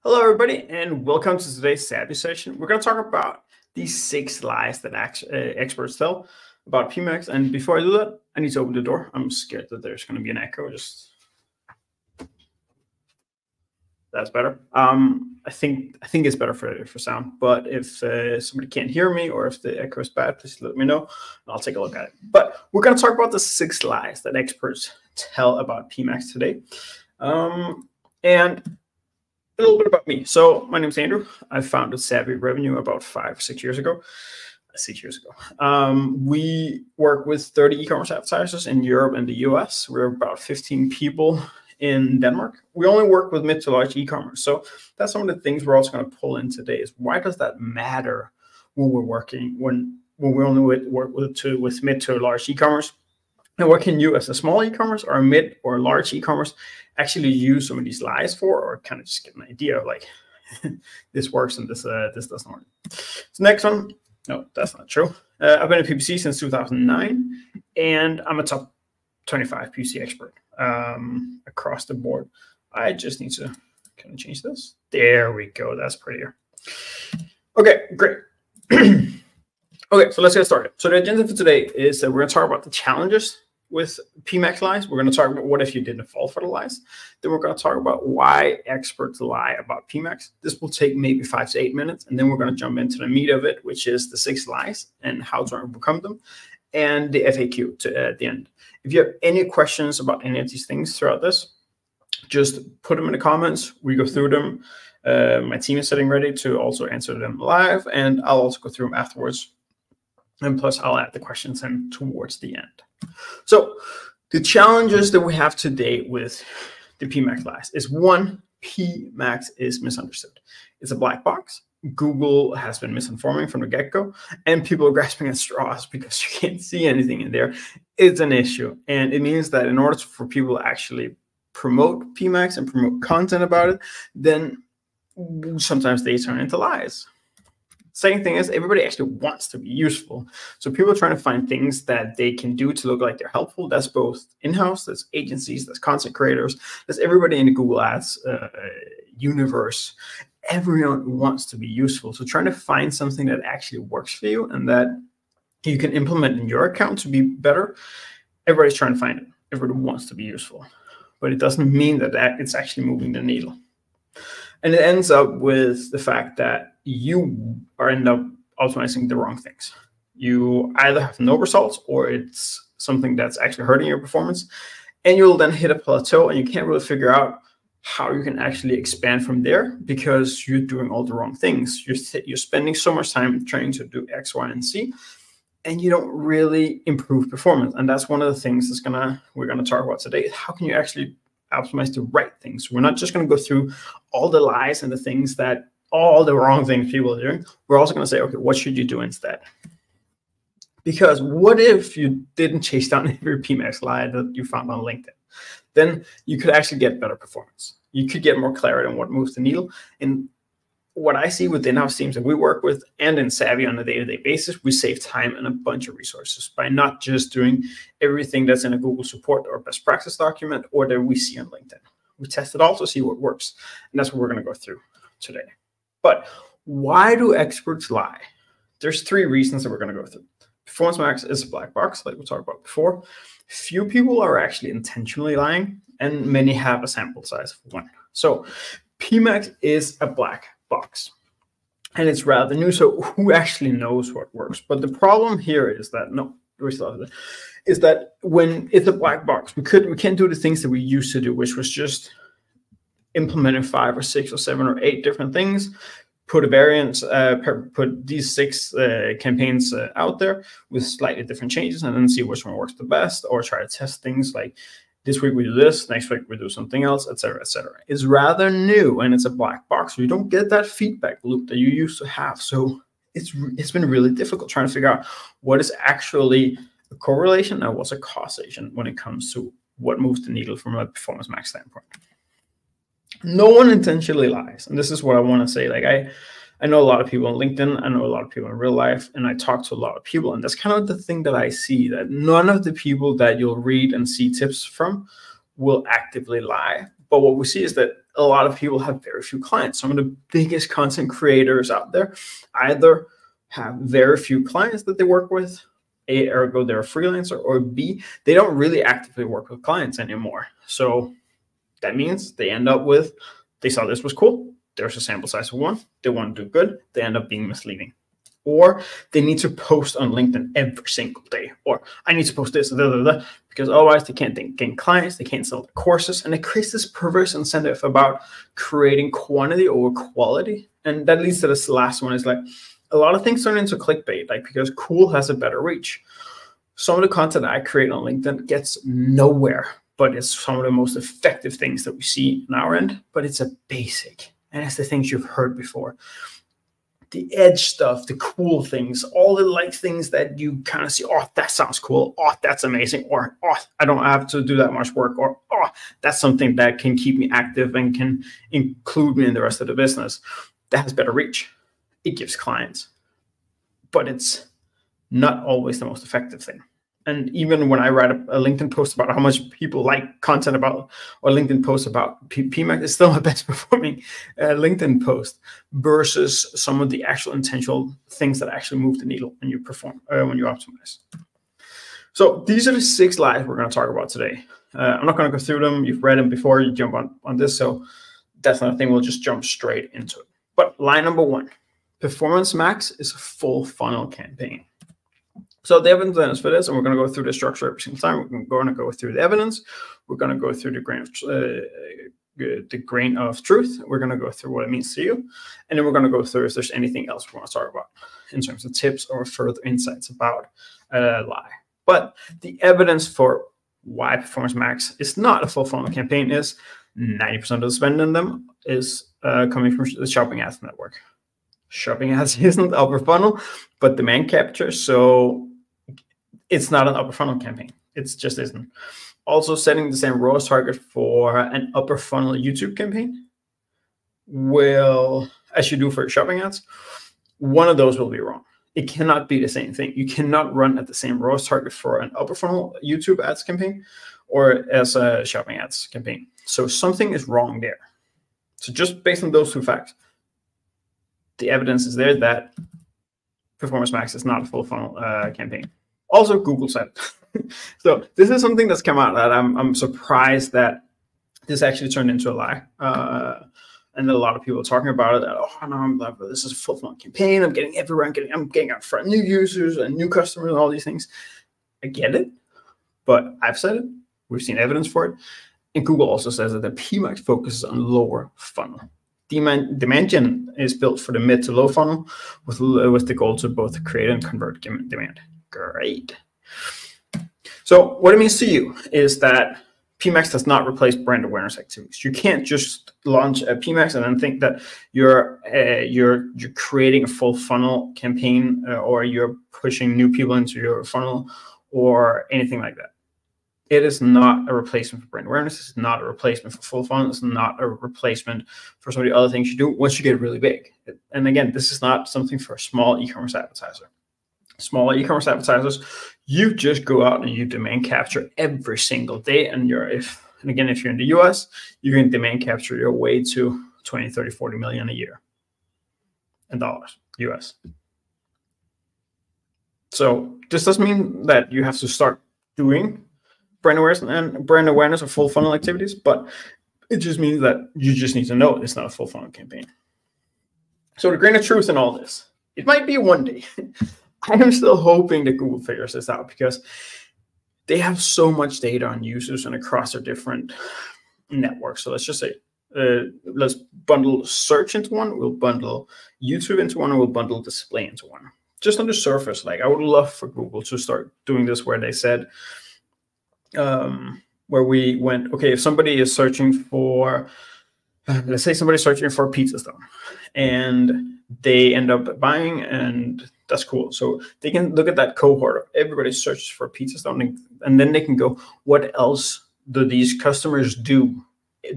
Hello, everybody, and welcome to today's Savvy session. We're going to talk about these 6 lies that experts tell about PMAX. And before I do that, I need to open the door. I'm scared that there's going to be an echo. That's better. I think it's better for sound. But if somebody can't hear me or if the echo is bad, please let me know, and I'll take a look at it. But we're going to talk about the 6 lies that experts tell about PMAX today. And a little bit about me. So my name is Andrew. I founded Savvy Revenue about 5 or 6 years ago. 6 years ago. We work with 30 e-commerce advertisers in Europe and the US. We're about 15 people in Denmark. We only work with mid to large e-commerce. So that's some of the things we're also going to pull in today is why does that matter when we're working, when we only work with mid to large e-commerce? And what can you as a small e-commerce or a mid or large e-commerce actually use some of these lies for, or kind of just get an idea of like, this works and this doesn't work. So next one, no, that's not true. I've been at PPC since 2009, and I'm a top 25 PPC expert across the board. I just need to kind of change this. There we go. That's prettier. Okay, great. Okay, so let's get started. So the agenda for today is that we're going to talk about the challenges with PMAX lies. We're going to talk about what if you didn't fall for the lies. Then we're going to talk about why experts lie about PMAX. This will take maybe 5 to 8 minutes, and then we're going to jump into the meat of it, which is the 6 lies and how to overcome them, and the FAQ at the end. If you have any questions about any of these things throughout this, just put them in the comments. We go through them. My team is sitting ready to also answer them live, and I'll also go through them afterwards. And plus, I'll add the questions in towards the end. So the challenges that we have today with the PMAX lies is 1, PMAX is misunderstood. It's a black box. Google has been misinforming from the get-go, and people are grasping at straws because you can't see anything in there. It's an issue, and it means that in order for people to actually promote PMAX and promote content about it, then sometimes they turn into lies. Second thing is everybody actually wants to be useful. So people are trying to find things that they can do to look like they're helpful. That's both in-house, that's agencies, that's content creators, that's everybody in the Google Ads universe. Everyone wants to be useful. So trying to find something that actually works for you and that you can implement in your account to be better, everybody's trying to find it. Everybody wants to be useful. But it doesn't mean that it's actually moving the needle. And it ends up with the fact that you end up optimizing the wrong things. You either have no results or it's something that's actually hurting your performance. And you'll then hit a plateau and you can't really figure out how you can actually expand from there because you're doing all the wrong things. You're spending so much time trying to do X, Y, and Z, and you don't really improve performance. And that's one of the things we're gonna talk about today. How can you actually optimize the right things? We're not just going to go through all the lies and the things that all the wrong things people are doing. We're also going to say, okay, what should you do instead? Because what if you didn't chase down every PMAX lie that you found on LinkedIn? Then you could actually get better performance. You could get more clarity on what moves the needle. And what I see with the in-house teams that we work with and in Savvy on a day-to-day basis, we save time and a bunch of resources by not just doing everything that's in a Google support or best practice document or that we see on LinkedIn. We test it all to see what works. And that's what we're going to go through today. But why do experts lie? There's 3 reasons that we're going to go through. Performance Max is a black box, like we talked about before. Few people are actually intentionally lying, and many have a sample size of 1. So PMAX is a black box, and it's rather new. So who actually knows what works? But the problem here is that when it's a black box, we can't do the things that we used to do, which was just implementing 5 or 6 or 7 or 8 different things, put a variance, put these 6 campaigns out there with slightly different changes, and then see which one works the best, or try to test things like this week we do this, next week we do something else, etc., etc. It's rather new, and it's a black box. So you don't get that feedback loop that you used to have. So it's been really difficult trying to figure out what is actually a correlation and what's a causation when it comes to what moves the needle from a Performance Max standpoint. No one intentionally lies, and this is what I want to say. Like I know a lot of people on LinkedIn. I know a lot of people in real life, and I talk to a lot of people. And that's kind of the thing that I see, that none of the people that you'll read and see tips from will actively lie. But what we see is that a lot of people have very few clients. Some of the biggest content creators out there either have very few clients that they work with, A, ergo they're a freelancer, or B, they don't really actively work with clients anymore. So that means they end up with, they saw this was cool, there's a sample size of 1, they want to do good, they end up being misleading. Or they need to post on LinkedIn every single day, or I need to post this, because otherwise they can't gain clients, they can't sell their courses, and it creates this perverse incentive about creating quantity over quality. And that leads to this last one, is like a lot of things turn into clickbait, like because cool has a better reach. Some of the content I create on LinkedIn gets nowhere, but it's some of the most effective things that we see on our end, but it's a basic, and it's the things you've heard before. The edge stuff, the cool things, all the like things that you kind of see, oh, that sounds cool, oh, that's amazing, or oh, I don't have to do that much work, or oh, that's something that can keep me active and can include me in the rest of the business. That has better reach. It gives clients, but it's not always the most effective thing. And even when I write a LinkedIn post about how much people like content about, or LinkedIn post about PMAX, it's still my best performing LinkedIn post versus some of the actual intentional things that actually move the needle when you perform, when you optimize. So these are the 6 lies we're going to talk about today. I'm not going to go through them. You've read them before you jump on this. So that's not a thing. We'll just jump straight into it. But lie number 1, Performance Max is a full funnel campaign. So the evidence for this, and we're going to go through the structure every single time. We're going to go through the evidence. We're going to go through the grain of truth. We're going to go through what it means to you. And then we're going to go through if there's anything else we want to talk about in terms of tips or further insights about a lie. But the evidence for why Performance Max is not a full funnel campaign is 90% of the spend in them is coming from the shopping ads network. Shopping ads isn't upper funnel, but demand capture. So it's not an upper funnel campaign. It just isn't. Also, setting the same ROAS target for an upper funnel YouTube campaign will, as you do for shopping ads, one of those will be wrong. It cannot be the same thing. You cannot run at the same ROAS target for an upper funnel YouTube ads campaign or as a shopping ads campaign. So something is wrong there. So just based on those 2 facts, the evidence is there that Performance Max is not a full funnel campaign. Also, Google said it. So this is something that's come out that I'm surprised that this actually turned into a lie. And a lot of people are talking about it. That, oh no, this is a full funnel campaign. I'm getting everywhere. I'm getting out front new users and new customers and all these things. I get it, but I've said it. We've seen evidence for it. And Google also says that the PMAX focuses on lower funnel. Demand gen is built for the mid to low funnel with the goal to both create and convert demand. Great. So what it means to you is that PMAX does not replace brand awareness activities. You can't just launch a PMAX and then think that you're creating a full funnel campaign or you're pushing new people into your funnel or anything like that. It is not a replacement for brand awareness. It's not a replacement for full funnel. It's not a replacement for some of the other things you do once you get really big. And again, this is not something for a small e-commerce advertiser. Small e-commerce advertisers, you just go out and you demand capture every single day. And if you're in the US, you can demand capture your way to 20, 30, 40 million a year in dollars, US. So this doesn't mean that you have to start doing brand awareness or full funnel activities, but it just means that you just need to know it's not a full funnel campaign. So the grain of truth in all this, it might be one day. I am still hoping that Google figures this out because they have so much data on users and across their different networks. So let's just say, let's bundle search into one, we'll bundle YouTube into one, and we'll bundle display into one. Just on the surface, like I would love for Google to start doing this where they said, where we went, okay, if somebody is searching for, let's say somebody's searching for a pizza stone and they end up buying, and that's cool. So they can look at that cohort of everybody searches for a pizza stone, and then they can go, what else do these customers do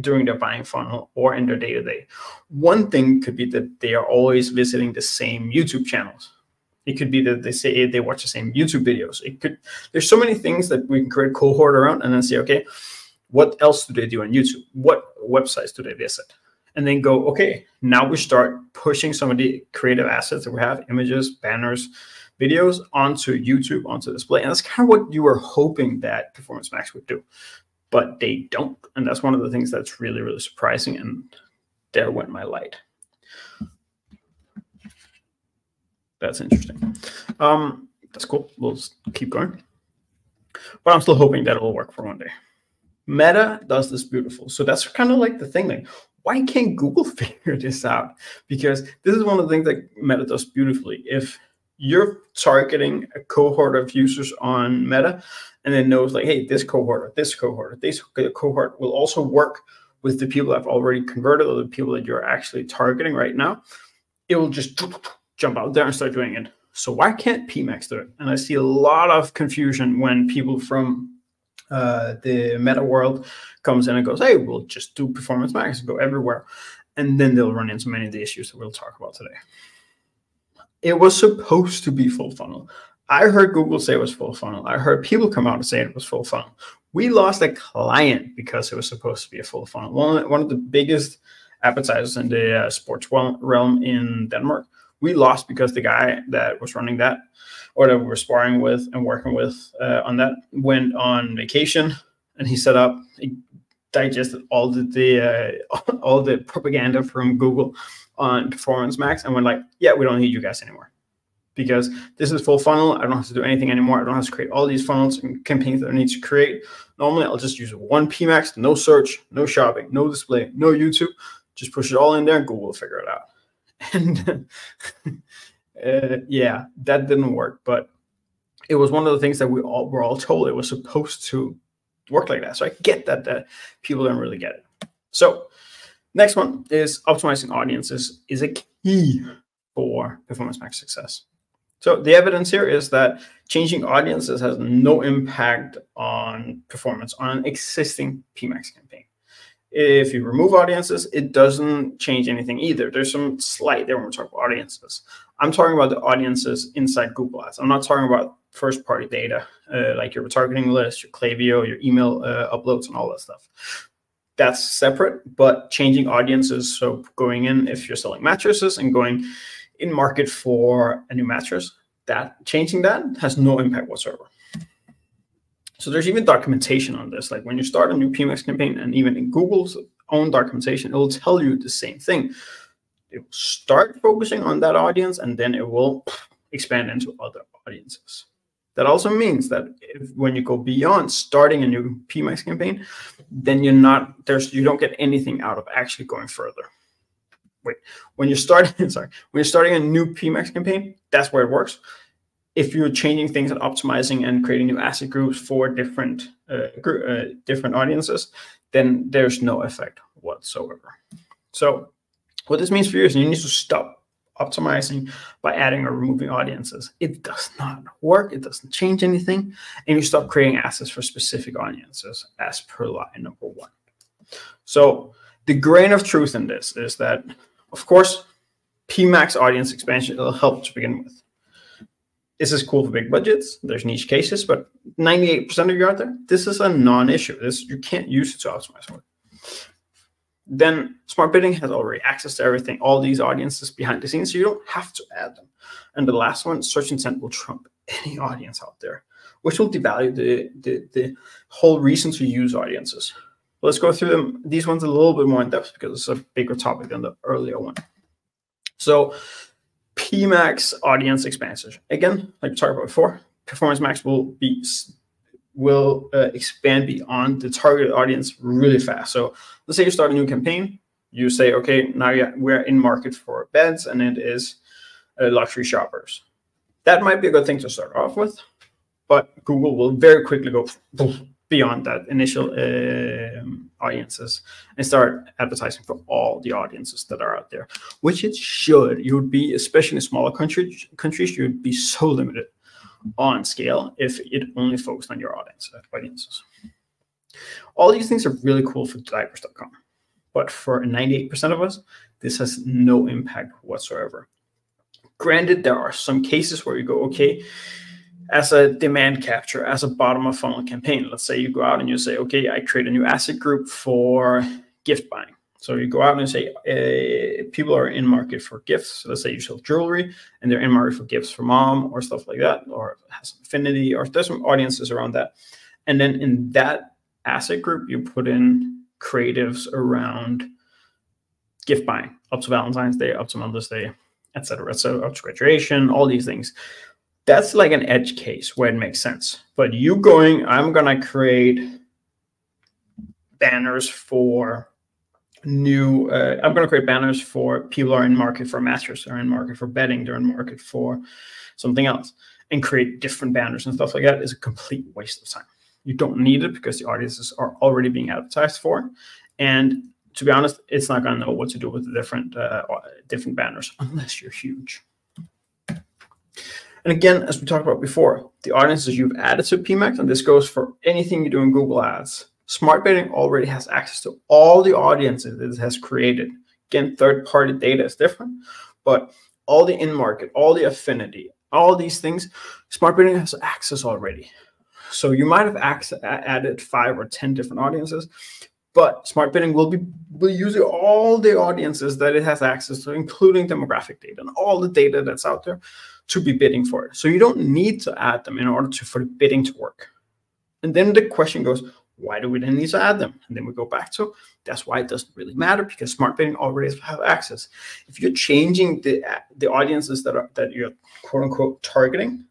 during their buying funnel or in their day-to-day? One thing could be that they are always visiting the same YouTube channels. It could be that they say they watch the same YouTube videos. There's so many things that we can create a cohort around and then say, okay, What else do they do on YouTube? What websites do they visit? And then go, okay, now we start pushing some of the creative assets that we have, images, banners, videos, onto YouTube, onto display. And that's kind of what you were hoping that Performance Max would do, but they don't. And that's one of the things that's really, really surprising. And there went my light. That's interesting. That's cool. We'll just keep going. But I'm still hoping that it'll work for one day. Meta does this beautiful. So that's kind of like the thing. Like, why can't Google figure this out? Because this is one of the things that Meta does beautifully. If you're targeting a cohort of users on Meta and then knows like, hey, this cohort or this cohort or this cohort will also work with the people that have already converted or the people that you're actually targeting right now, it will just jump out there and start doing it. So why can't PMax do it? And I see a lot of confusion when people from the Meta world comes in and goes, hey, we'll just do Performance Max and go everywhere. And then they'll run into many of the issues that we'll talk about today. It was supposed to be full funnel. I heard Google say it was full funnel. I heard people come out and say it was full funnel. We lost a client because it was supposed to be a full funnel. One of the biggest advertisers in the sports realm in Denmark, we lost because the guy that was running that, or that we were sparring with and working with on that, went on vacation, and he digested all the propaganda from Google on Performance Max and went like, yeah, we don't need you guys anymore because this is full funnel. I don't have to do anything anymore. I don't have to create all these funnels and campaigns that I need to create. Normally, I'll just use one PMax, no search, no shopping, no display, no YouTube. Just push it all in there and Google will figure it out. And yeah, that didn't work, but it was one of the things that we were all told it was supposed to work like that. So I get that people don't really get it. So next one is optimizing audiences is a key for Performance Max success. So the evidence here is that changing audiences has no impact on performance on an existing PMax campaign. If you remove audiences, it doesn't change anything either. There's some slight there when we're talking about audiences. I'm talking about the audiences inside Google Ads. I'm not talking about first-party data, like your retargeting list, your Klaviyo, your email uploads, and all that stuff. That's separate, but changing audiences, so going in, if you're selling mattresses and going in market for a new mattress, changing that has no impact whatsoever. So there's even documentation on this. Like when you start a new PMax campaign, and even in Google's own documentation, it will tell you the same thing. It will start focusing on that audience, and then it will expand into other audiences. That also means that when you go beyond starting a new PMax campaign, then you don't get anything out of actually going further. When you're starting a new PMax campaign, that's where it works. If you're changing things and optimizing and creating new asset groups for different audiences, then there's no effect whatsoever. So what this means for you is you need to stop optimizing by adding or removing audiences. It does not work. It doesn't change anything. And you stop creating assets for specific audiences as per line number 1. So the grain of truth in this is that, of course, PMax audience expansion will help to begin with. This is cool for big budgets. There's niche cases, but 98% of you out there, this is a non-issue. You can't use it to optimize for it. Then Smart Bidding has already access to everything, all these audiences behind the scenes, so you don't have to add them. And the last one, search intent will trump any audience out there, which will devalue the whole reason to use audiences. Let's go through these ones a little bit more in depth because it's a bigger topic than the earlier one. So PMax audience expansion. Again, like we talked about before, Performance Max will expand beyond the targeted audience really fast. So let's say you start a new campaign. You say, okay, now we're in market for beds, and it is luxury shoppers. That might be a good thing to start off with, but Google will very quickly go beyond that initial audiences and start advertising for all the audiences that are out there, which it should. You would be, especially in smaller countries, you would be so limited on scale if it only focused on your audiences. All these things are really cool for diapers.com, but for 98% of us, this has no impact whatsoever. Granted, there are some cases where you go, okay, as a demand capture, as a bottom of funnel campaign. Let's say you go out and you say, okay, I create a new asset group for gift buying. So you go out and say, people are in market for gifts. So let's say you sell jewelry and they're in market for gifts for mom or stuff like that, or has affinity, or there's some audiences around that. And then in that asset group, you put in creatives around gift buying, up to Valentine's Day, up to Mother's Day, etc. So up to graduation, all these things. That's like an edge case where it makes sense. But you going, I'm going to create banners for new, I'm going to create banners for people who are in market for masters, they're in market for betting, they're in market for something else, and create different banners and stuff like that is a complete waste of time. You don't need it because the audiences are already being advertised for. And to be honest, it's not going to know what to do with the different banners unless you're huge. And again, as we talked about before, the audiences you've added to PMax, and this goes for anything you do in Google Ads, Smart Bidding already has access to all the audiences it has created. Again, third-party data is different, but all the in-market, all the affinity, all these things, Smart Bidding has access already. So you might have added 5 or 10 different audiences, but Smart Bidding will use all the audiences that it has access to, including demographic data and all the data that's out there, to be bidding for it. So you don't need to add them in order for the bidding to work. And then the question goes, why do we then need to add them? And then we go back to, that's why it doesn't really matter, because Smart Bidding already have access. If you're changing the audiences that you're quote unquote targeting,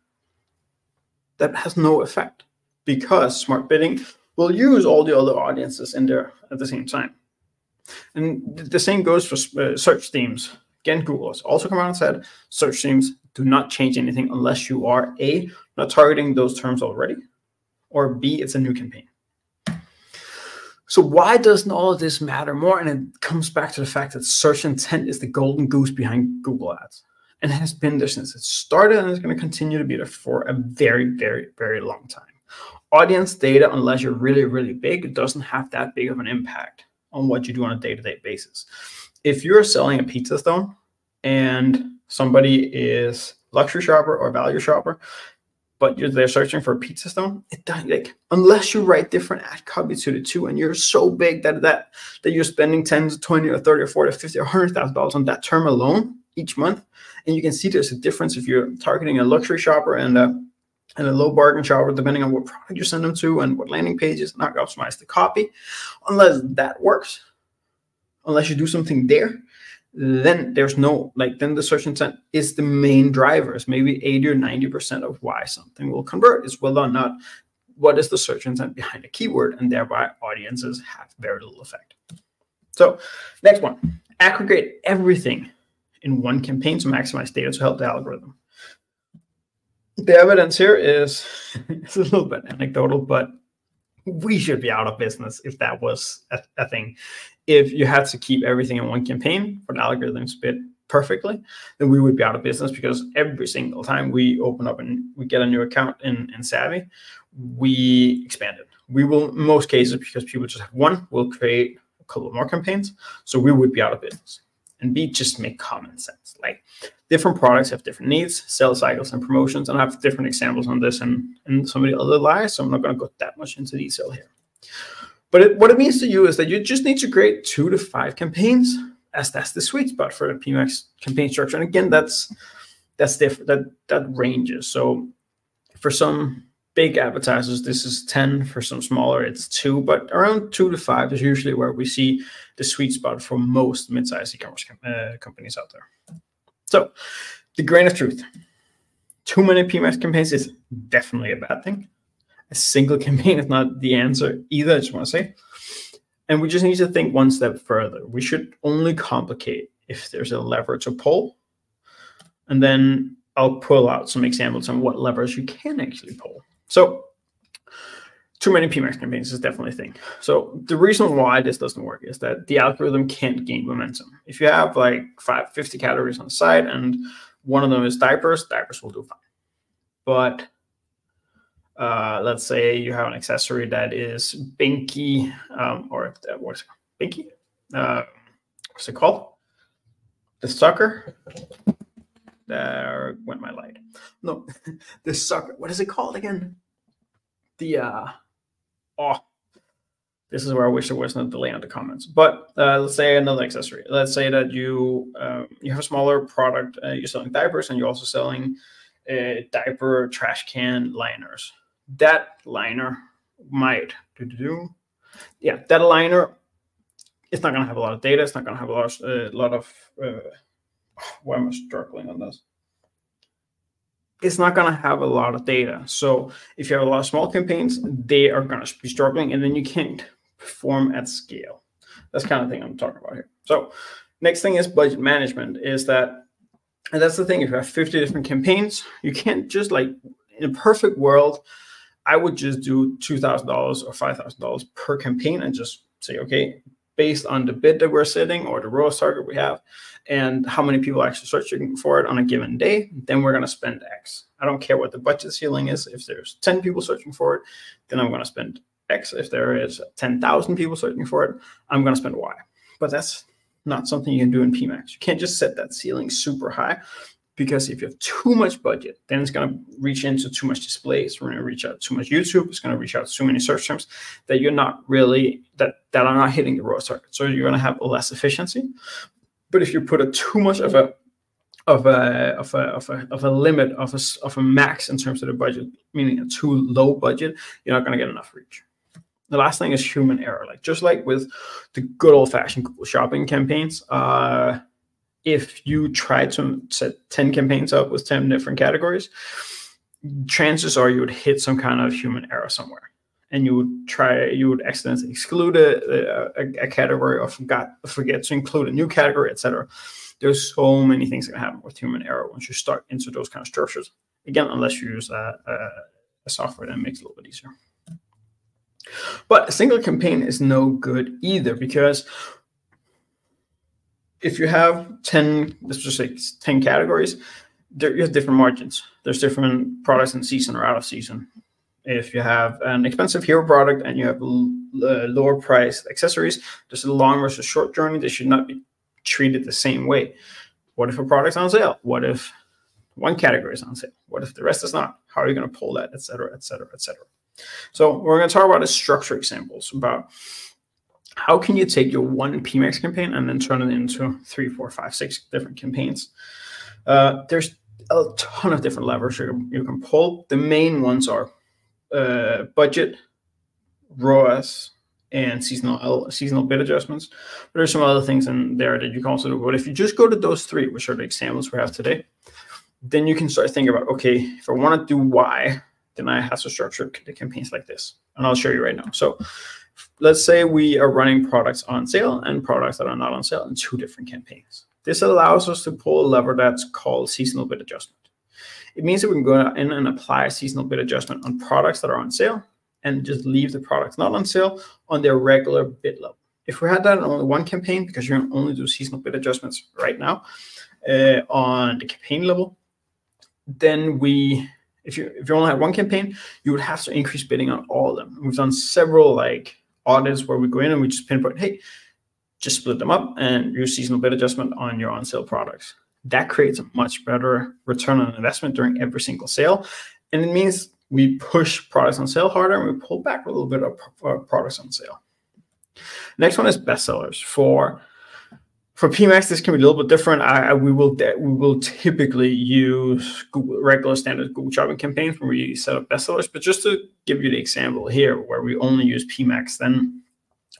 that has no effect, because Smart Bidding will use all the other audiences in there at the same time. And the same goes for search themes. Again, Google has also come out and said, search themes do not change anything unless you are A, not targeting those terms already, or B, it's a new campaign. So why doesn't all of this matter more? And it comes back to the fact that search intent is the golden goose behind Google Ads. And it has been there since it started, and it's going to continue to be there for a very, very, very long time. Audience data, unless you're really, really big, it doesn't have that big of an impact on what you do on a day-to-day basis. If you're selling a pizza stone and somebody is luxury shopper or value shopper, but they're searching for a pizza stone, it doesn't, like, unless you write different ad copy to the two, and you're so big that you're spending 10 to 20 or 30 or 40 or 50 or $100,000 on that term alone each month, and you can see there's a difference if you're targeting a luxury shopper and a low bargain shopper, depending on what product you send them to and what landing pages, not optimize the copy. Unless that works, unless you do something there, then there's no, then the search intent is the main drivers. Maybe 80 or 90% of why something will convert is whether or not, what is the search intent behind a keyword, and thereby audiences have very little effect. So next one, aggregate everything in one campaign to maximize data to help the algorithm. The evidence here is it's a little bit anecdotal, but we should be out of business if that was a thing. If you had to keep everything in one campaign for the algorithm to bid perfectly, then we would be out of business, because every single time we open up and we get a new account in Savvy, we expand it. We will, in most cases, because people just have one, we'll create a couple more campaigns. So we would be out of business. And B, just make common sense. Like, different products have different needs, sales cycles, and promotions. And I have different examples on this and some of the other lies, so I'm not going to go that much into detail here. But what it means to you is that you just need to create 2 to 5 campaigns, as that's the sweet spot for the PMax campaign structure. And again, that's different. That ranges. So for some big advertisers, this is 10. For some smaller, it's 2. But around 2 to 5 is usually where we see the sweet spot for most mid-sized e-commerce companies out there. So the grain of truth: too many PMax campaigns is definitely a bad thing. A single campaign is not the answer either, I just want to say. And we just need to think one step further. We should only complicate if there's a lever to pull. And then I'll pull out some examples on what levers you can actually pull. So too many PMax campaigns is definitely a thing. So the reason why this doesn't work is that the algorithm can't gain momentum. If you have like 50 categories on the site and one of them is diapers, diapers will do fine. But let's say you have an accessory that is Binky, or what's it called? Binky? What's it called? The sucker? There went my light. No, the sucker. What is it called again? The oh, this is where I wish there wasn't a delay on the comments. But let's say another accessory. Let's say that you have a smaller product. You're selling diapers, and you're also selling diaper trash can liners. That liner might that liner. It's not going to have a lot of data. It's not going to have a lot of why am I struggling on this? It's not going to have a lot of data. So if you have a lot of small campaigns, they are going to be struggling, and then you can't perform at scale. That's the kind of thing I'm talking about here. So next thing is budget management. Is that, and that's the thing. If you have 50 different campaigns, you can't just, like, in a perfect world, I would just do $2,000 or $5,000 per campaign and just say, okay, based on the bid that we're setting or the ROAS target we have and how many people are actually searching for it on a given day, then we're going to spend X. I don't care what the budget ceiling is. If there's 10 people searching for it, then I'm going to spend X. If there is 10,000 people searching for it, I'm going to spend Y. But that's not something you can do in PMax. You can't just set that ceiling super high, because if you have too much budget, then it's going to reach into too much display. It's going to reach out too much YouTube. It's going to reach out to too many search terms that you're not really, that are not hitting the ROAS target. So you're going to have less efficiency. But if you put too much of a limit of a max in terms of the budget, meaning a too low budget, you're not going to get enough reach. The last thing is human error. Like, just like with the good old-fashioned Google Shopping campaigns, if you try to set 10 campaigns up with 10 different categories, chances are you would hit some kind of human error somewhere. And you would accidentally exclude a category, or forget to include a new category, etc. There's so many things that can happen with human error once you start into those kind of structures. Again, unless you use a software that makes it a little bit easier. But a single campaign is no good either, because if you have 10, let's just say 10 categories, you have different margins. There's different products in season or out of season. If you have an expensive hero product and you have lower priced accessories, there's a long versus short journey. They should not be treated the same way. What if a product's on sale? What if one category is on sale? What if the rest is not? How are you going to pull that, et cetera, et cetera, et cetera? So we're going to talk about structure examples, about how can you take your one PMax campaign and then turn it into 3, 4, 5, 6 different campaigns. There's a ton of different levers you can pull. The main ones are budget, ROAS, and seasonal bid adjustments. But there's some other things in there that you can also do. But if you just go to those 3, which are the examples we have today, then you can start thinking about, okay, if I want to do Y, then I have to structure the campaigns like this. And I'll show you right now. So let's say we are running products on sale and products that are not on sale in 2 different campaigns. This allows us to pull a lever that's called seasonal bid adjustment. It means that we can go in and apply a seasonal bid adjustment on products that are on sale and just leave the products not on sale on their regular bid level. If we had that on only one campaign, because you can only do seasonal bid adjustments right now on the campaign level, then if you only have one campaign, you would have to increase bidding on all of them. We've done several audits where we go in and we just pinpoint, hey, just split them up and use seasonal bid adjustment on your on sale products. That creates a much better return on investment during every single sale. And it means we push products on sale harder and we pull back a little bit of products on sale. Next one is bestsellers. For PMax, this can be a little bit different. We will typically use regular standard Google Shopping campaigns when we set up bestsellers. But just to give you the example here, where we only use PMax, then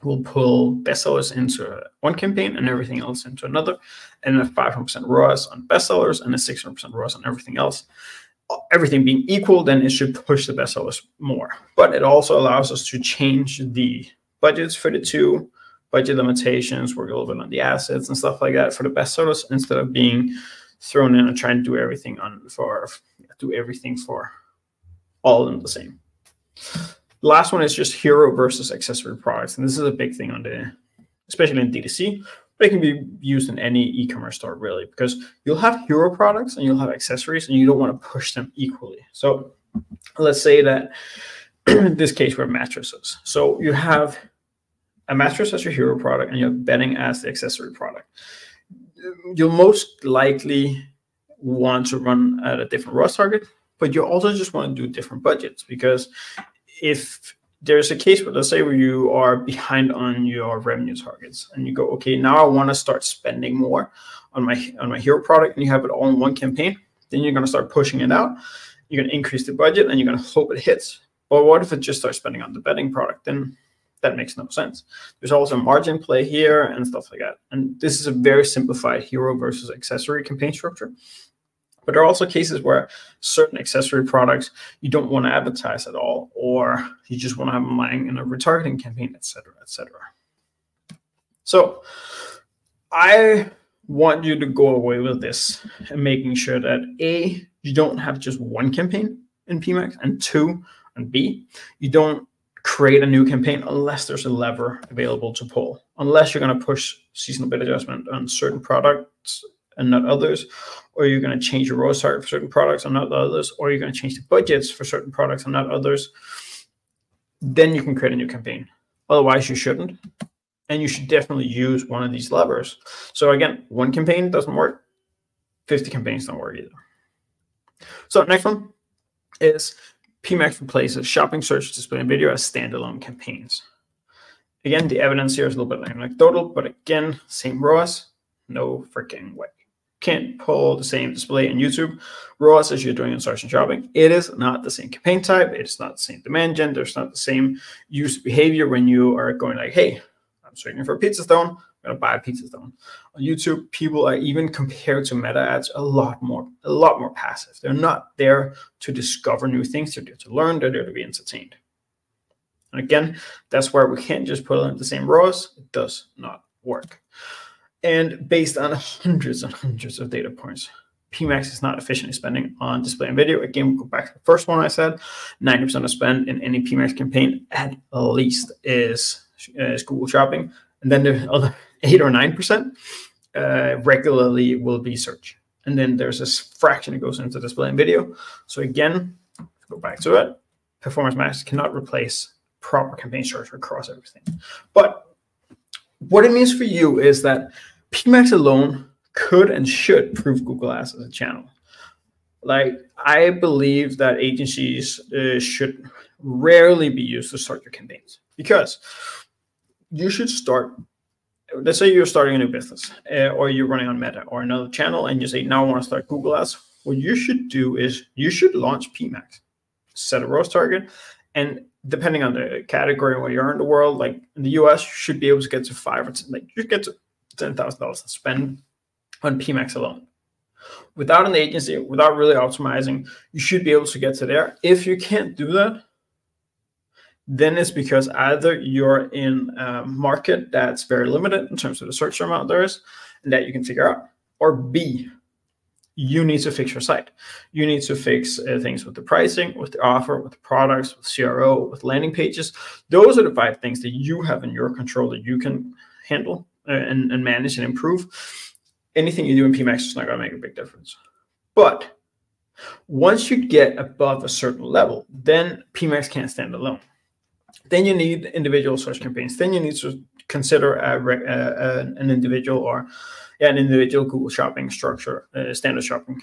we'll pull bestsellers into one campaign and everything else into another, and a 500% ROAS on bestsellers and a 600% ROAS on everything else. Everything being equal, then it should push the bestsellers more. But it also allows us to change the budgets for the 2. Budget limitations, work a little bit on the assets and stuff like that for the bestsellers, instead of being thrown in and trying to do everything for all of them the same. The last one is just hero versus accessory products, and this is a big thing especially in D2C, but it can be used in any e-commerce store really, because you'll have hero products and you'll have accessories, and you don't want to push them equally. So let's say that in this case we're mattresses. So you have a mattress as your hero product and you have bedding as the accessory product. You'll most likely want to run at a different ROAS target, but you also just want to do different budgets. Because if there's a case where, let's say, where you are behind on your revenue targets and you go, okay, now I want to start spending more on my hero product, and you have it all in one campaign, then you're going to start pushing it out. You're going to increase the budget and you're going to hope it hits. But what if it just starts spending on the betting product? Then that makes no sense. There's also margin play here and stuff like that. And this is a very simplified hero versus accessory campaign structure. But there are also cases where certain accessory products you don't want to advertise at all, or you just want to have them lying in a retargeting campaign, etc., etc. So I want you to go away with this and making sure that A, you don't have just one campaign in PMax, and 2, and B, you don't create a new campaign unless there's a lever available to pull. Unless you're going to push seasonal bid adjustment on certain products and not others, or you're going to change your ROAS target for certain products and not others, or you're going to change the budgets for certain products and not others, then you can create a new campaign. Otherwise, you shouldn't. And you should definitely use one of these levers. So again, one campaign doesn't work. 50 campaigns don't work either. So next one is PMax replaces shopping, search, display, and video as standalone campaigns. Again, the evidence here is a little bit anecdotal, but again, same ROAS, no freaking way. Can't pull the same display in YouTube ROAS as you're doing in search and shopping. It is not the same campaign type. It's not the same demand gen. There's not the same user behavior when you are going like, hey, I'm searching for a pizza stone. I'm going to buy a pizza stone. On YouTube, people are, even compared to meta ads, a lot more passive. They're not there to discover new things. They're there to learn. They're there to be entertained. And again, that's where we can't just put in the same ROAS. It does not work. And based on hundreds and hundreds of data points, PMax is not efficiently spending on display and video. Again, we'll go back to the first one I said. 90% of spend in any PMax campaign at least is Google Shopping. And then the other 8 or 9% regularly will be search. And then there's this fraction that goes into display and video. So again, go back to it. Performance Max cannot replace proper campaign structure across everything. But what it means for you is that PMax alone could and should prove Google Ads as a channel. Like, I believe that agencies should rarely be used to start your campaigns, because you should start, let's say you're starting a new business or you're running on Meta or another channel and you say, now I want to start Google Ads. What you should do is you should launch PMax, set a ROAS target, and depending on the category where you are in the world, like in the US, you should be able to get to 5 or 10, like you get to $10,000 to spend on PMax alone. Without an agency, without really optimizing, you should be able to get to there. If you can't do that, then it's because either you're in a market that's very limited in terms of the search amount there is, and that you can figure out, or B, you need to fix your site. You need to fix things with the pricing, with the offer, with the products, with CRO, with landing pages. Those are the 5 things that you have in your control that you can handle and manage and improve. Anything you do in PMax is not going to make a big difference. But once you get above a certain level, then PMax can't stand alone. Then you need individual search campaigns. Then you need to consider an individual or an individual Google Shopping structure, standard shopping.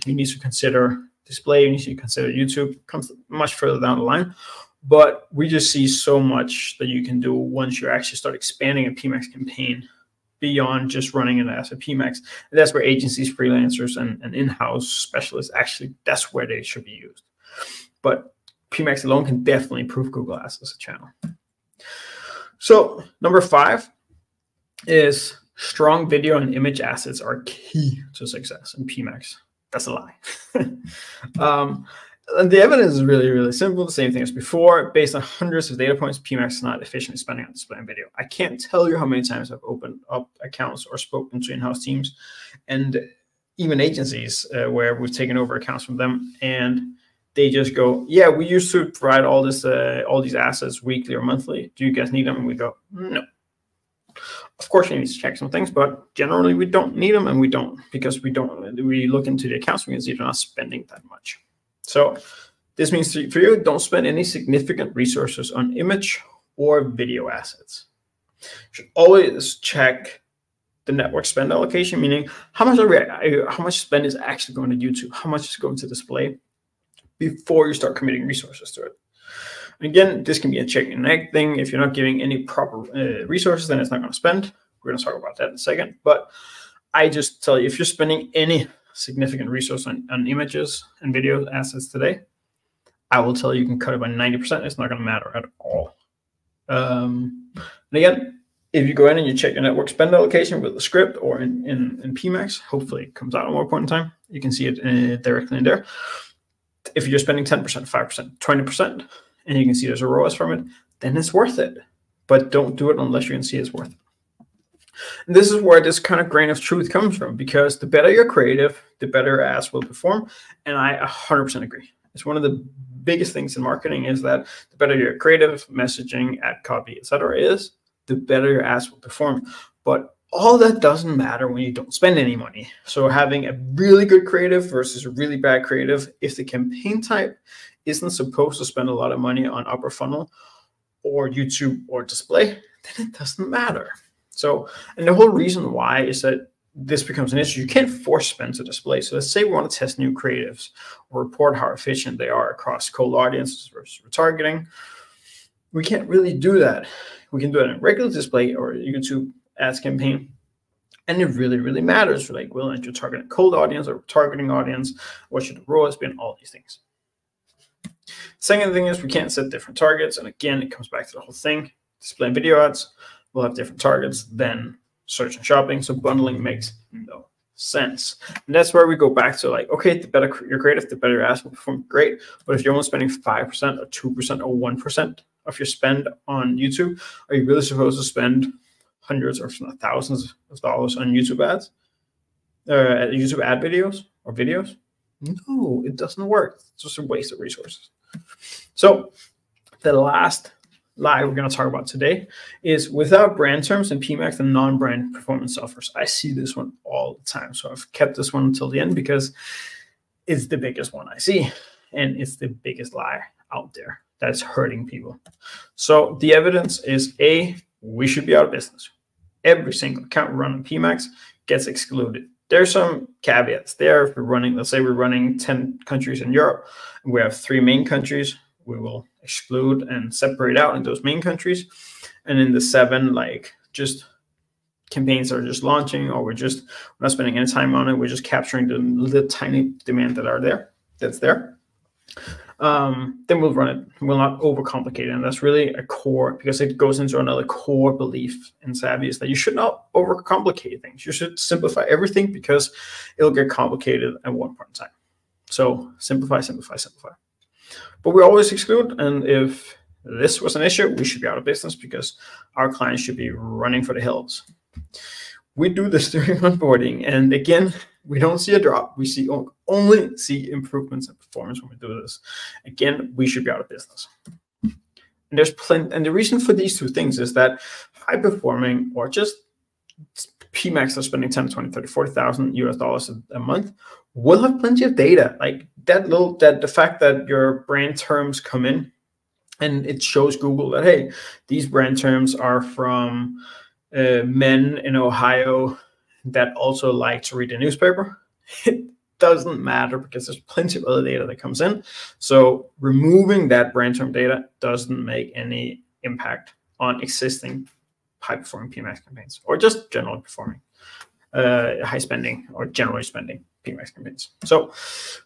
You need to consider display. You need to consider YouTube. Comes much further down the line. But we just see so much that you can do once you actually start expanding a PMax campaign beyond just running it as a PMax. And that's where agencies, freelancers, and in-house specialists, actually, that's where they should be used. But PMax alone can definitely improve Google Ads as a channel. So number 5 is strong video and image assets are key to success in PMax. That's a lie. And the evidence is really, really simple. The same thing as before. Based on hundreds of data points, PMax is not efficiently spending on display and video. I can't tell you how many times I've opened up accounts or spoken to in-house teams and even agencies where we've taken over accounts from them, and they just go, yeah, we used to provide all these assets weekly or monthly. Do you guys need them? And we go, no. Of course, we need to check some things, but generally we don't need them, and we don't, because we look into the accounts, we can see they're not spending that much. So this means for you, don't spend any significant resources on image or video assets. You should always check the network spend allocation, meaning how much spend is actually going to YouTube, how much is going to display before you start committing resources to it. Again, this can be a chicken and egg thing. If you're not giving any proper resources, then it's not going to spend. We're going to talk about that in a second. But I just tell you, if you're spending any significant resource on images and video assets today, I will tell you can cut it by 90%. It's not going to matter at all. And again, if you go in and you check your network spend allocation with the script or in PMax, hopefully it comes out at one point in time. You can see it directly in there. If you're spending 10%, 5%, 20%, and you can see there's a ROAS from it, then it's worth it. But don't do it unless you can see it's worth it. And this is where this kind of grain of truth comes from, because the better you're creative, the better your ads will perform. And I 100% agree. It's one of the biggest things in marketing is that the better your creative, messaging, ad copy, etc. is, the better your ads will perform. But all that doesn't matter when you don't spend any money. So having a really good creative versus a really bad creative, if the campaign type isn't supposed to spend a lot of money on upper funnel or YouTube or display, then it doesn't matter. So, and the whole reason why is that this becomes an issue. You can't force spend to display. So let's say we want to test new creatives or report how efficient they are across cold audiences versus retargeting. We can't really do that. We can do it in a regular display or YouTube ads campaign. And it really, really matters. Like, well, you're targeting a cold audience or targeting audience, what should the ROAS be, and all these things. Second thing is we can't set different targets. And again, it comes back to the whole thing. Display and video ads will have different targets than search and shopping. So bundling makes no sense. And that's where we go back to like, okay, the better you're creative, the better your ads will perform, great. But if you're only spending 5% or 2% or 1% of your spend on YouTube, are you really supposed to spend hundreds or thousands of dollars on YouTube ads, YouTube ad videos or videos? No, it doesn't work. It's just a waste of resources. So the last lie we're going to talk about today is without brand terms and PMax and non-brand performance offers. I see this one all the time. So I've kept this one until the end because it's the biggest one I see. And it's the biggest lie out there that's hurting people. So the evidence is we should be out of business. Every single account running PMax gets excluded. There's some caveats there. If we're running, let's say we're running 10 countries in Europe, and we have 3 main countries, we will exclude and separate out in those main countries. And in the 7, like just campaigns that are just launching, or we're not spending any time on it, we're just capturing the tiny demand that's there. Then we'll run it. We'll not overcomplicate it. And that's really a core, because it goes into another core belief in Savvy, is that you should not overcomplicate things. You should simplify everything, because it'll get complicated at one point in time. So simplify, simplify, simplify. But we always exclude. And if this was an issue, we should be out of business, because our clients should be running for the hills. We do this during onboarding. And again, we don't see a drop. We only see improvements in performance when we do this. Again, we should be out of business. And there's plenty. And the reason for these two things is that high performing or just PMax are spending 10, 20, 30, 40,000 US dollars a month will have plenty of data. Like the fact that your brand terms come in and it shows Google that, hey, these brand terms are from men in Ohio that also like to read a newspaper. It doesn't matter, because there's plenty of other data that comes in. So removing that brand term data doesn't make any impact on existing high performing PMax campaigns, or just generally performing high spending or generally spending PMax campaigns. So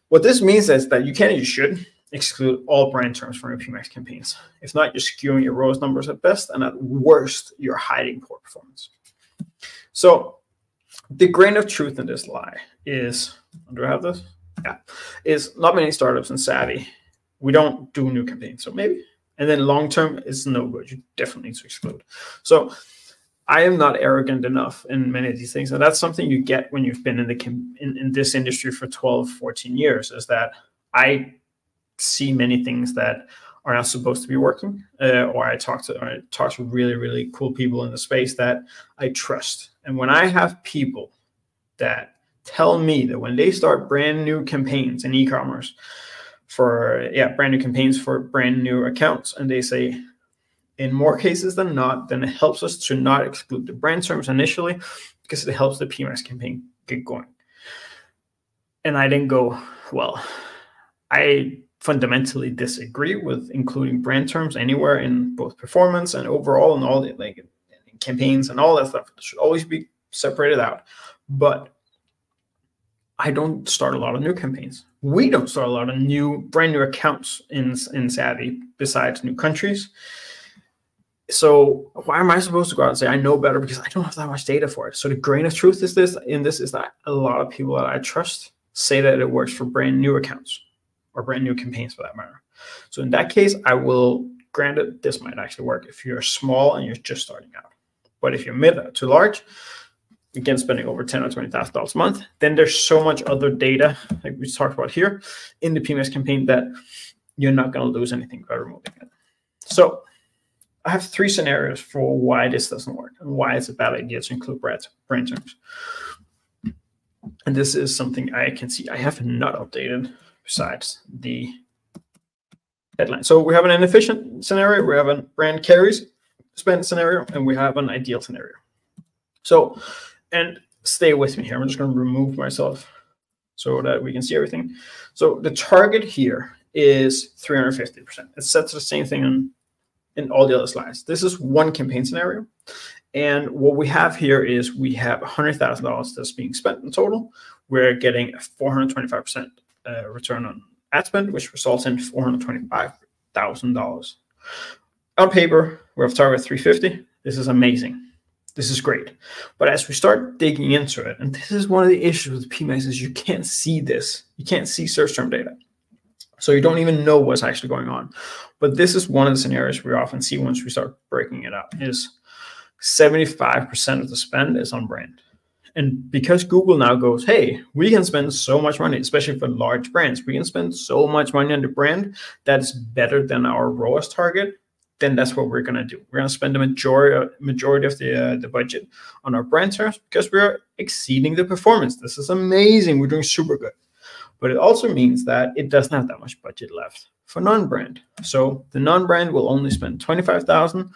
what this means is that you should exclude all brand terms from your PMax campaigns. If not, you're skewing your ROAS numbers at best, and at worst, you're hiding poor performance. So the grain of truth in this lie is, do I have this? Yeah, is not many startups in Savvy. We don't do new campaigns, so maybe. And then long term is no good. You definitely need to exclude. So I am not arrogant enough in many of these things, and that's something you get when you've been in this industry for 12, 14 years, is that I see many things that are not supposed to be working, or I talk to really, really cool people in the space that I trust. And when I have people that tell me that when they start brand new campaigns in e-commerce brand new campaigns for brand new accounts, and they say, in more cases than not, then it helps us to not exclude the brand terms initially, because it helps the PMAX campaign get going. And I didn't go, well, I fundamentally disagree with including brand terms anywhere in both performance and overall and all the like campaigns and all that stuff. It should always be separated out. But I don't start a lot of new campaigns. We don't start a lot of brand new accounts in Savvy besides new countries. So why am I supposed to go out and say I know better? Because I don't have that much data for it. So the grain of truth is this is that a lot of people that I trust say that it works for brand new accounts or brand new campaigns for that matter. So in that case, I will grant it, this might actually work if you're small and you're just starting out. But if you're mid to large, again, spending over $10,000 or $20,000 a month, then there's so much other data, like we talked about here, in the PMAX campaign that you're not going to lose anything by removing it. So I have 3 scenarios for why this doesn't work and why it's a bad idea to include brand terms. And this is something I can see I have not updated besides the headline. So we have an inefficient scenario, we have a brand carries spend scenario, and we have an ideal scenario. So, and stay with me here. I'm just going to remove myself so that we can see everything. So the target here is 350%. It's set to the same thing in all the other slides. This is one campaign scenario. And what we have here is we have $100,000 that's being spent in total. We're getting a 425% return on ad spend, which results in $425,000. On paper, we have target 350. This is amazing. This is great. But as we start digging into it, and this is one of the issues with PMAX is you can't see this. You can't see search term data. So you don't even know what's actually going on. But this is one of the scenarios we often see once we start breaking it up is 75% of the spend is on brand. And because Google now goes, hey, we can spend so much money, especially for large brands, we can spend so much money on the brand that's better than our ROAS target, then that's what we're going to do. We're going to spend the majority of the budget on our brand terms because we're exceeding the performance. This is amazing. We're doing super good. But it also means that it doesn't have that much budget left for non-brand. So the non-brand will only spend $25,000.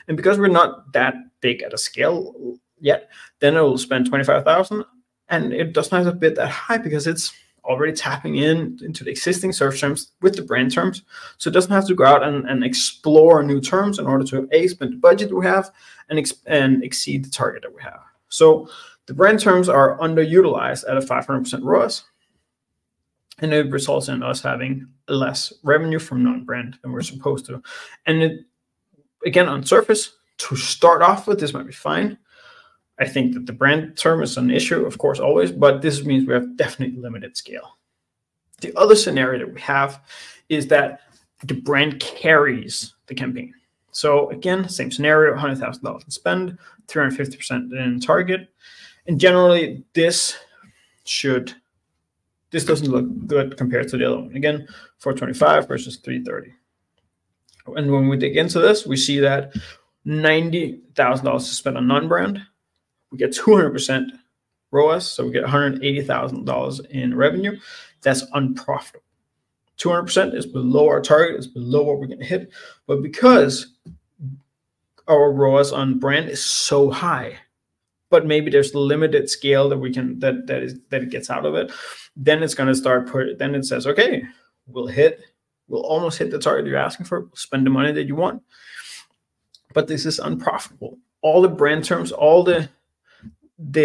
And because we're not that big at a scale yet, then it will spend $25,000. And it doesn't have to bid that high because it's already tapping into the existing search terms with the brand terms. So it doesn't have to go out and explore new terms in order to spend the budget we have and exceed the target that we have. So the brand terms are underutilized at a 500% ROAS. And it results in us having less revenue from non-brand than we're supposed to. And it, again, on surface, to start off with, this might be fine. I think that the brand term is an issue, of course, always, but this means we have definitely limited scale. The other scenario that we have is that the brand carries the campaign. So again, same scenario, $100,000 in spend, 350% in target. And generally, this doesn't look good compared to the other one. Again, 425 versus 330. And when we dig into this, we see that $90,000 is spent on non-brand. We get 200% ROAS, so we get $180,000 in revenue. That's unprofitable. 200% is below our target, is below what we're going to hit. But because our ROAS on brand is so high, but maybe there's limited scale that we can that it gets out of it, then it's going to start then it says, okay, we'll almost hit the target you're asking for, we'll spend the money that you want. But this is unprofitable. All the brand terms, all the like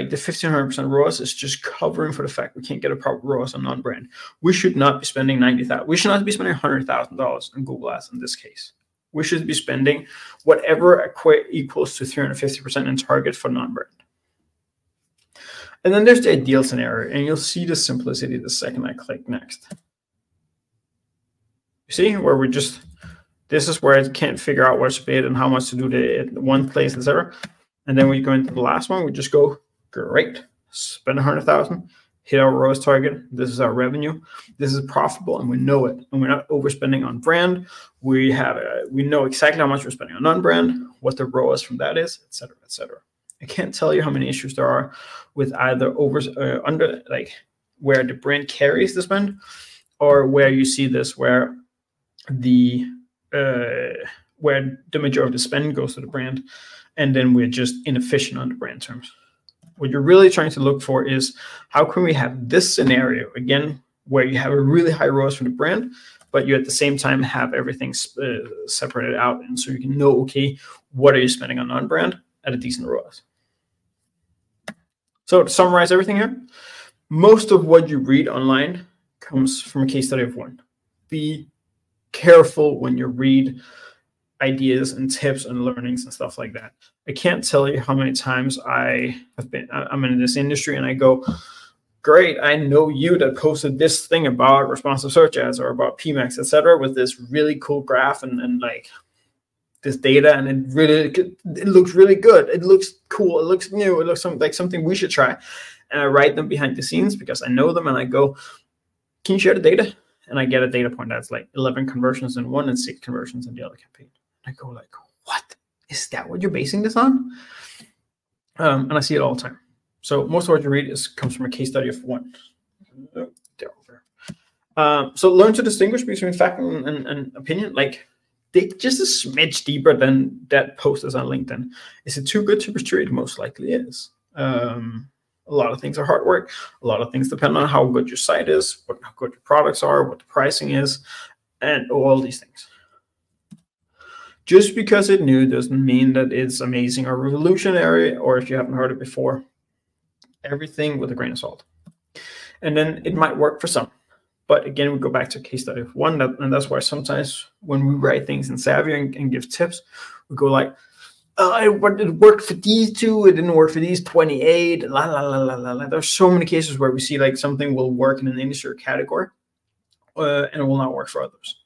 the 1500% ROAS is just covering for the fact we can't get a proper ROAS on non-brand. We should not be spending $90,000. We should not be spending $100,000 on Google Ads in this case. We should be spending whatever equals to 350% in target for non-brand. And then there's the ideal scenario, and you'll see the simplicity the second I click next. You see where this is where I can't figure out where to bid and how much to do in one place, etc. And then we go into the last one, we just go, great, spend $100,000, hit our ROAS target. This is our revenue. This is profitable, and we know it. And we're not overspending on brand. We know exactly how much we're spending on non-brand, what the ROAS from that is, etc., etc. I can't tell you how many issues there are with either under, like where the brand carries the spend, or where you see this where the where the majority of the spend goes to the brand, and then we're just inefficient on the brand terms. What you're really trying to look for is how can we have this scenario again where you have a really high ROAS for the brand, but you at the same time have everything separated out, and so you can know, okay, what are you spending on non-brand at a decent ROAS. So to summarize everything here, most of what you read online comes from a case study of one. Be careful when you read ideas and tips and learnings and stuff like that. I can't tell you how many times I'm in this industry and I go, great, I know you that posted this thing about responsive search ads or about PMAX, etc., with this really cool graph and like this data, and it looks really good. It looks cool. It looks new. It looks like something we should try. And I write them behind the scenes because I know them, and I go, can you share the data? And I get a data point that's like 11 conversions in one and 6 conversions in the other campaign. I go like, what? Is that what you're basing this on? And I see it all the time. So most of what you read comes from a case study of one. So learn to distinguish between fact and opinion. Like, dig just a smidge deeper than that post is on LinkedIn. Is it too good to be true? It most likely is. A lot of things are hard work. A lot of things depend on how good your site is, how good your products are, what the pricing is, and all these things. Just because it's new doesn't mean that it's amazing or revolutionary, or if you haven't heard it before. Everything with a grain of salt. And then it might work for some. But again, we go back to a case study of one, and that's why sometimes when we write things in Savvy and give tips, we go like, it worked for these 2, it didn't work for these 28, la, la, la, la, la, la. There's so many cases where we see like something will work in an industry or category, and it will not work for others.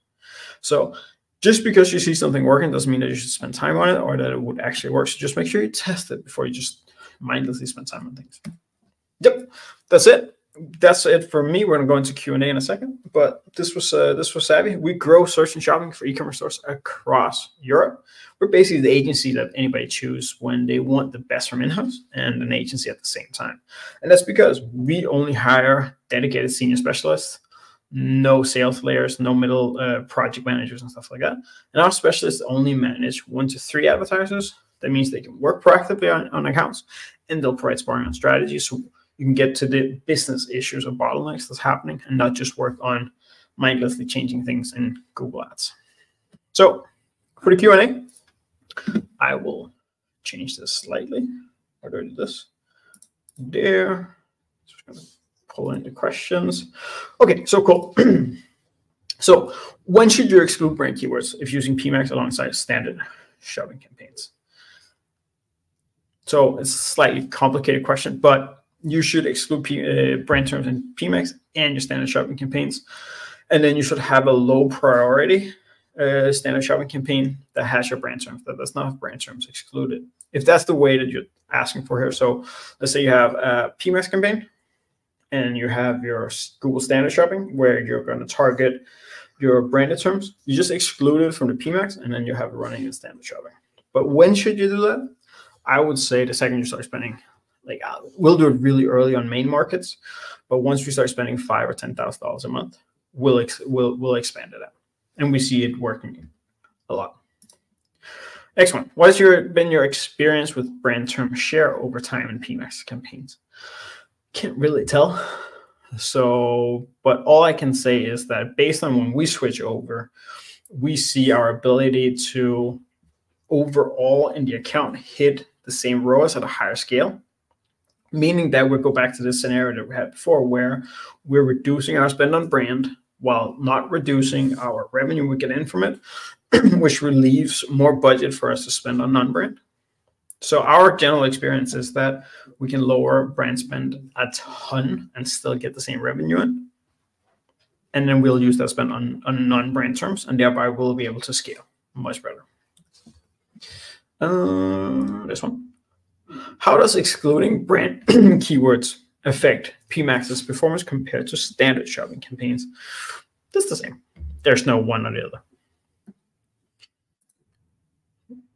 So just because you see something working doesn't mean that you should spend time on it or that it would actually work. So just make sure you test it before you just mindlessly spend time on things. Yep, that's it. That's it for me. We're going to go into Q&A in a second, but this was Savvy. We grow search and shopping for e-commerce stores across Europe. We're basically the agency that anybody choose when they want the best from in-house and an agency at the same time. And that's because we only hire dedicated senior specialists, no sales layers, no middle project managers and stuff like that. And our specialists only manage 1 to 3 advertisers. That means they can work proactively on accounts, and they'll provide sparring on strategies. So you can get to the business issues or bottlenecks that's happening and not just work on mindlessly changing things in Google Ads. So for the Q&A, I will change this slightly. Or do this there. Just going to pull in the questions. Okay, so cool. So when should you exclude brand keywords if using PMAX alongside standard shopping campaigns? So it's a slightly complicated question, but you should exclude brand terms in PMAX and your standard shopping campaigns. And then you should have a low priority standard shopping campaign that has your brand terms, that does not have brand terms excluded. If that's the way that you're asking for here. So let's say you have a PMAX campaign and you have your Google standard shopping where you're going to target your branded terms. You just exclude it from the PMAX and then you have it running in standard shopping. But when should you do that? I would say the second you start spending, like we'll do it really early on main markets, but once we start spending $5,000 or $10,000 a month, we'll expand it out, and we see it working a lot. Next one: what has been your experience with brand term share over time in PMAX campaigns? Can't really tell. So, but all I can say is that based on when we switch over, we see our ability to overall in the account hit the same ROAS at a higher scale. Meaning that we go back to this scenario that we had before where we're reducing our spend on brand while not reducing our revenue we get in from it, which relieves more budget for us to spend on non-brand. So our general experience is that we can lower brand spend a ton and still get the same revenue in. And then we'll use that spend on non-brand terms, and thereby we'll be able to scale much better. This one. How does excluding brand keywords affect PMAX's performance compared to standard shopping campaigns? It's the same. There's no one or the other.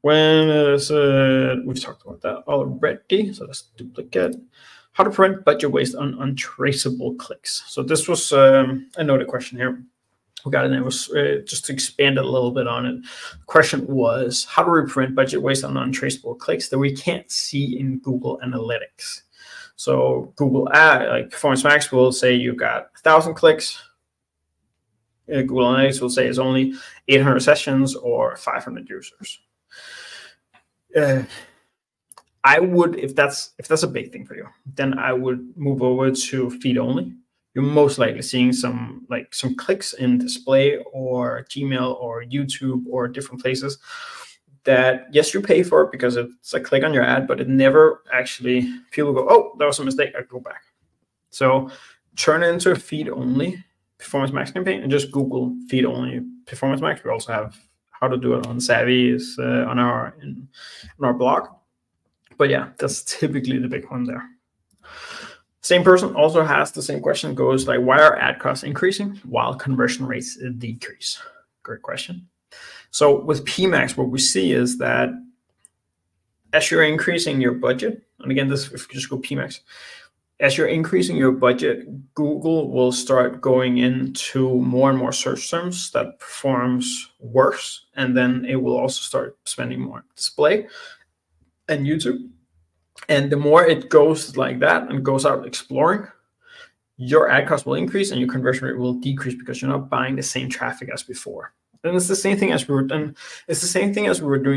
When we've talked about that already, so let's duplicate. How to prevent budget waste on untraceable clicks. So this was a noted question here. we got it. And it was just to expand a little bit on it. The question was, how do we prevent budget waste on untraceable clicks that we can't see in Google Analytics? So Google Ad, like Performance Max, will say you got 1,000 clicks. Google Analytics will say it's only 800 sessions or 500 users. I would, if that's a big thing for you, then I would move over to feed only. You're most likely seeing some clicks in display or Gmail or YouTube or different places that, yes, you pay for it because it's a click on your ad, but it never actually, people go, oh, that was a mistake, I go back. So turn it into a feed only Performance Max campaign and just Google feed only Performance Max. We also have how to do it on Savvy is on our blog. But yeah, that's typically the big one there. Same person also has the same question, goes like, why are ad costs increasing while conversion rates decrease? Great question. So with PMax, what we see is that as you're increasing your budget, and again, this, if you just go PMax, as you're increasing your budget, Google will start going into more and more search terms that performs worse. And then it will also start spending more on display and YouTube. And the more it goes like that and goes out exploring, your ad cost will increase and your conversion rate will decrease because you're not buying the same traffic as before. And it's the same thing as we were doing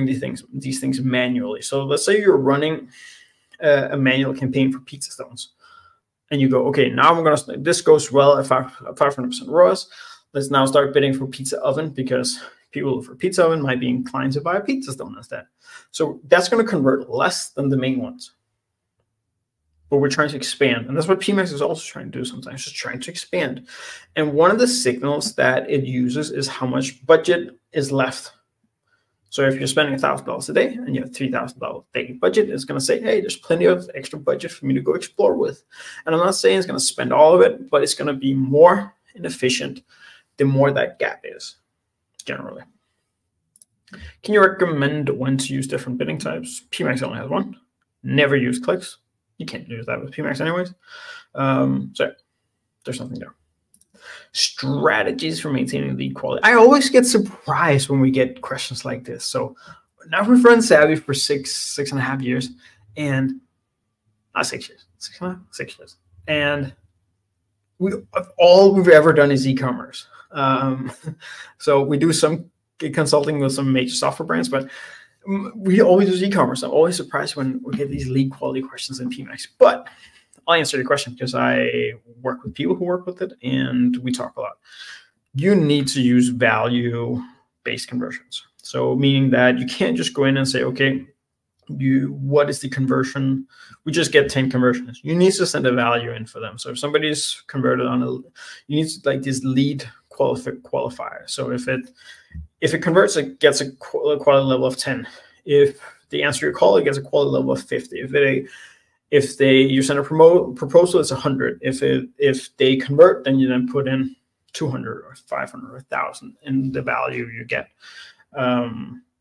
these things manually. So let's say you're running a manual campaign for pizza stones, and you go, okay, now this goes well at 500% ROAS. Let's now start bidding for pizza oven because people for pizza oven might be inclined to buy a pizza stone instead. So that's going to convert less than the main ones. But we're trying to expand. And that's what PMax is also trying to do sometimes, just trying to expand. And one of the signals that it uses is how much budget is left. So if you're spending $1,000 a day and you have $3,000 daily budget, it's going to say, hey, there's plenty of extra budget for me to go explore with. And I'm not saying it's going to spend all of it, but it's going to be more inefficient the more that gap is, generally. Can you recommend when to use different bidding types? PMax only has one. Never use clicks. You can't use that with PMax anyways. So there's something there. Strategies for maintaining lead quality. I always get surprised when we get questions like this. So now we've run Savvy for six and a half years, and not 6 years, 6 years. And all we've ever done is e-commerce. So we do some consulting with some major software brands, but we always use e-commerce. I'm always surprised when we get these lead quality questions in PMax. But I'll answer your question because I work with people who work with it and we talk a lot. You need to use value-based conversions. So meaning that you can't just go in and say, okay, what is the conversion? We just get 10 conversions. You need to send a value in for them. So if somebody's converted on you need to, like, this lead qualifier. So if it converts, it gets a quality level of 10. If they answer your call, it gets a quality level of 50. If you send a proposal, it's 100. If they convert, then you then put in 200 or 500 or 1,000 in the value you get.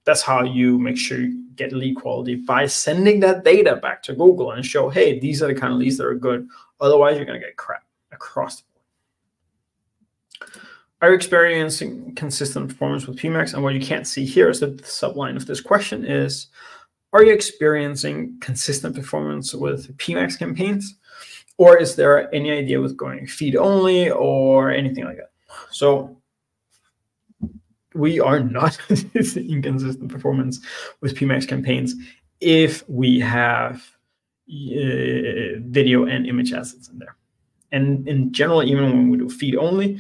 That's how you make sure you get lead quality, by sending that data back to Google and show, hey, these are the kind of leads that are good. Otherwise, you're going to get crap across the board. Are you experiencing consistent performance with PMax? And what you can't see here is that the subline of this question is, are you experiencing consistent performance with PMax campaigns? Or is there any idea with going feed only or anything like that? So we are not seeing consistent performance with PMax campaigns if we have video and image assets in there. And in general, even when we do feed only,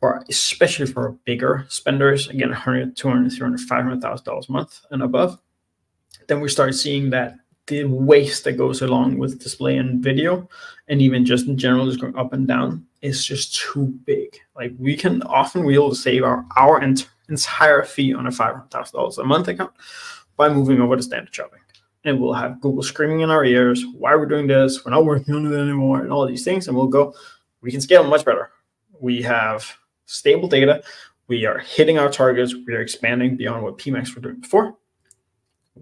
or especially for bigger spenders, again, $100, $200, $300, $500,000 a month and above, then we start seeing that the waste that goes along with display and video, and even just in general, just going up and down, is just too big. Like, we can often be able to save our entire fee on a $500,000 a month account by moving over to standard shopping. And we'll have Google screaming in our ears, why we're doing this, we're not working on it anymore, and all these things. And we'll go, we can scale much better. We have stable data. We are hitting our targets. We are expanding beyond what PMax were doing before.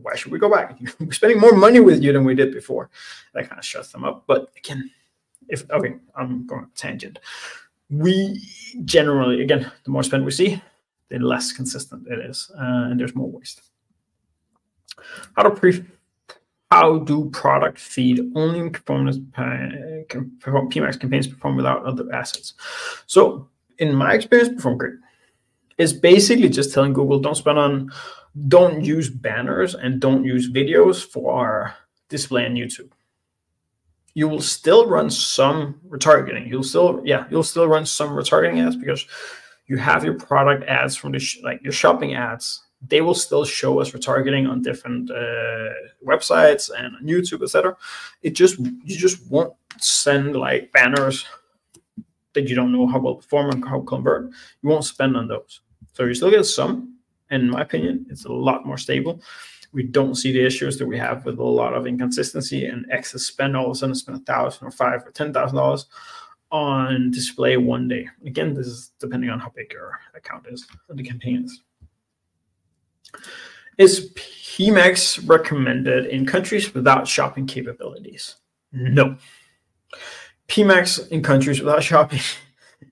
Why should we go back? We're spending more money with you than we did before. That kind of shuts them up. But again, okay, I'm going on a tangent. We generally, again, the more spend we see, the less consistent it is, and there's more waste. How do product feed only performance PMax campaigns perform without other assets? So in my experience, perform great. It's basically just telling Google, don't use banners and don't use videos for display on YouTube. You will still run some retargeting. You'll still run some retargeting ads because you have your product ads from like your shopping ads. They will still show us retargeting on different websites and on YouTube, etc. You just won't send like banners that you don't know how well perform and how convert. You won't spend on those. So you still get some. And in my opinion, it's a lot more stable. We don't see the issues that we have with a lot of inconsistency and excess spend. All of a sudden, spend $1,000 or $5,000 or $10,000 on display one day. Again, this is depending on how big your account is and the campaign is. Is PMax recommended in countries without shopping capabilities? No. PMax in countries without shopping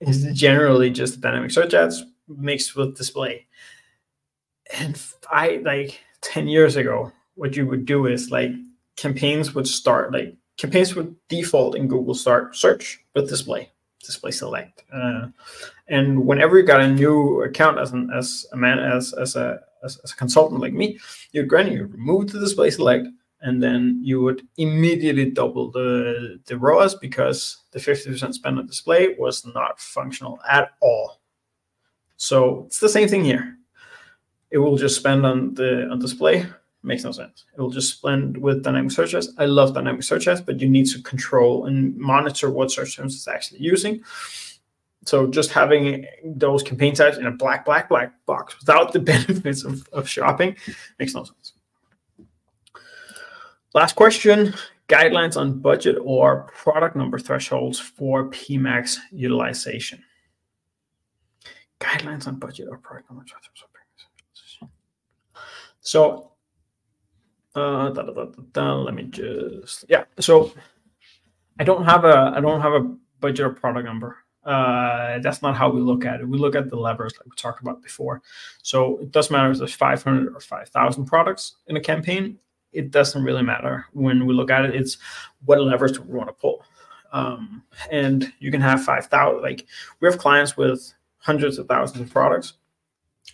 is generally just dynamic search ads mixed with display. And 10 years ago, what you would do is like campaigns would default in Google start search with display select. And whenever you got a new account as a consultant like me, you'd remove the display select, and then you would immediately double the ROAS because the 50% spend on display was not functional at all. So it's the same thing here. It will just spend on display. Makes no sense. It will just spend with dynamic search ads. I love dynamic search ads, but you need to control and monitor what search terms it's actually using. So just having those campaign types in a black box without the benefits of shopping makes no sense. Last question, guidelines on budget or product number thresholds for PMax utilization. Guidelines on budget or product number thresholds. So let me just, so I don't have a budget or product number. That's not how we look at it. We look at the levers like we talked about before. So it doesn't matter if there's 500 or 5,000 products in a campaign. It doesn't really matter. When we look at it, it's what levers do we want to pull. And you can have 5,000. Like we have clients with hundreds of thousands of products,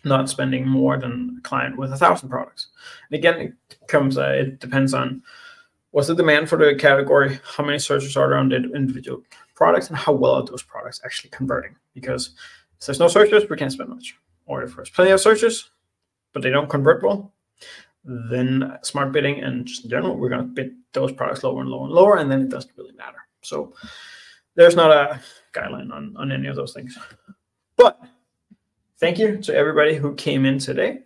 not spending more than a client with 1,000 products. And again, it depends on what's the demand for the category, how many searches are there on the individual products, and how well are those products actually converting. Because if there's no searches, we can't spend much. Or if there's plenty of searches, but they don't convert well, then smart bidding and just in general, we're going to bid those products lower and lower and lower, and then it doesn't really matter. So there's not a guideline on any of those things. But thank you to everybody who came in today.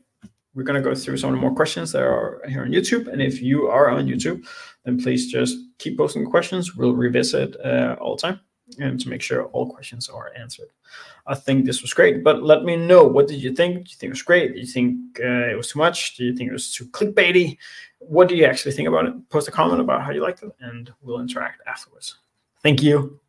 We're going to go through some of the more questions that are here on YouTube. And if you are on YouTube, then please just keep posting questions. We'll revisit all the time and to make sure all questions are answered. I think this was great, but let me know. What did you think? Do you think it was great? Do you think it was too much? Do you think it was too clickbaity? What do you actually think about it? Post a comment about how you liked it, and we'll interact afterwards. Thank you.